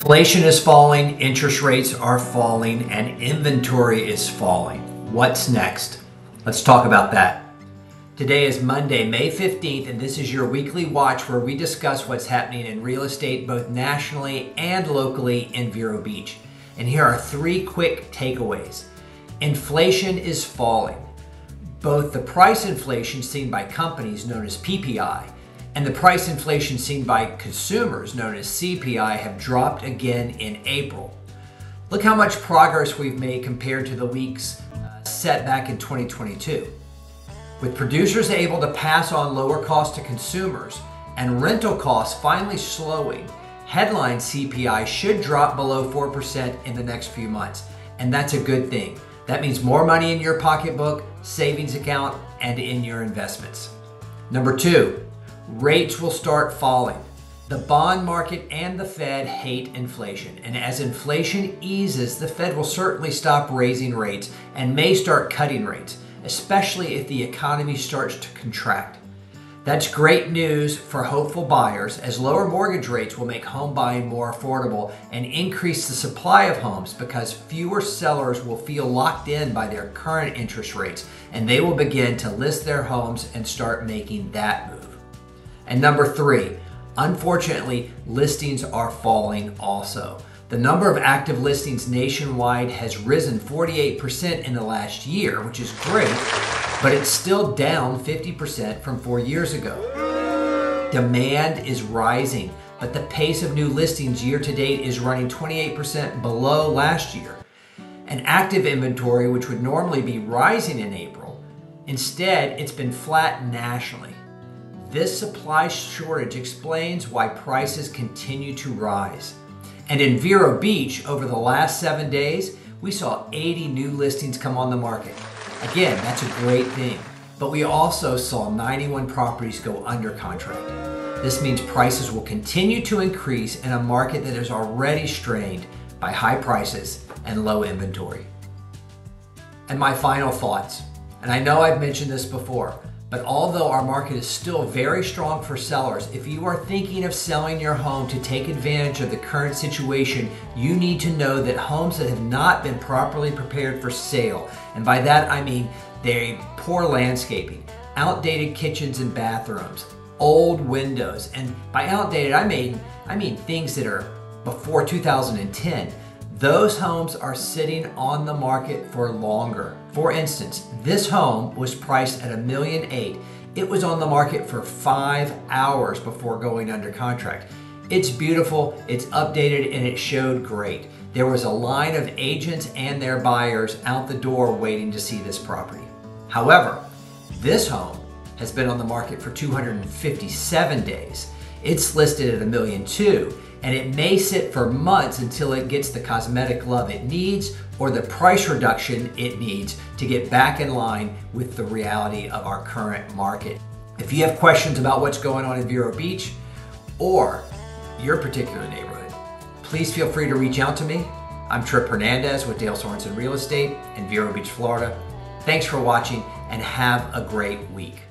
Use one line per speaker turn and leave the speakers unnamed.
Inflation is falling, interest rates are falling, and inventory is falling. What's next? Let's talk about that. Today is Monday, May 15th, and this is your weekly watch where we discuss what's happening in real estate both nationally and locally in Vero Beach. And here are three quick takeaways. Inflation is falling. Both the price inflation seen by companies known as PPI and the price inflation seen by consumers known as CPI have dropped again in April. Look how much progress we've made compared to the weeks set back in 2022. With producers able to pass on lower costs to consumers and rental costs finally slowing, headline CPI should drop below 4% in the next few months. And that's a good thing. That means more money in your pocketbook, savings account, and in your investments. Number two, rates will start falling. The bond market and the Fed hate inflation, and as inflation eases, the Fed will certainly stop raising rates and may start cutting rates, especially if the economy starts to contract. That's great news for hopeful buyers, as lower mortgage rates will make home buying more affordable and increase the supply of homes because fewer sellers will feel locked in by their current interest rates, and they will begin to list their homes and start making that move. And number three, unfortunately, listings are falling also. The number of active listings nationwide has risen 48% in the last year, which is great, but it's still down 50% from 4 years ago. Demand is rising, but the pace of new listings year to date is running 28% below last year. An active inventory, which would normally be rising in April, instead it's been flat nationally. This supply shortage explains why prices continue to rise. And in Vero Beach, over the last 7 days, we saw 80 new listings come on the market. Again, that's a great thing. But we also saw 91 properties go under contract. This means prices will continue to increase in a market that is already strained by high prices and low inventory. And my final thoughts, and I know I've mentioned this before, but although our market is still very strong for sellers, if you are thinking of selling your home to take advantage of the current situation, you need to know that homes that have not been properly prepared for sale, and by that I mean they're poor landscaping, outdated kitchens and bathrooms, old windows, and by outdated I mean things that are before 2010. Those homes are sitting on the market for longer. For instance, this home was priced at $1.8 million. It was on the market for 5 hours before going under contract. It's beautiful, it's updated, and it showed great. There was a line of agents and their buyers out the door waiting to see this property. However, this home has been on the market for 257 days. It's listed at $1.2 million. And it may sit for months until it gets the cosmetic love it needs or the price reduction it needs to get back in line with the reality of our current market. If you have questions about what's going on in Vero Beach or your particular neighborhood, please feel free to reach out to me. I'm Trip Hernandez with Dale Sorensen Real Estate in Vero Beach, Florida. Thanks for watching and have a great week.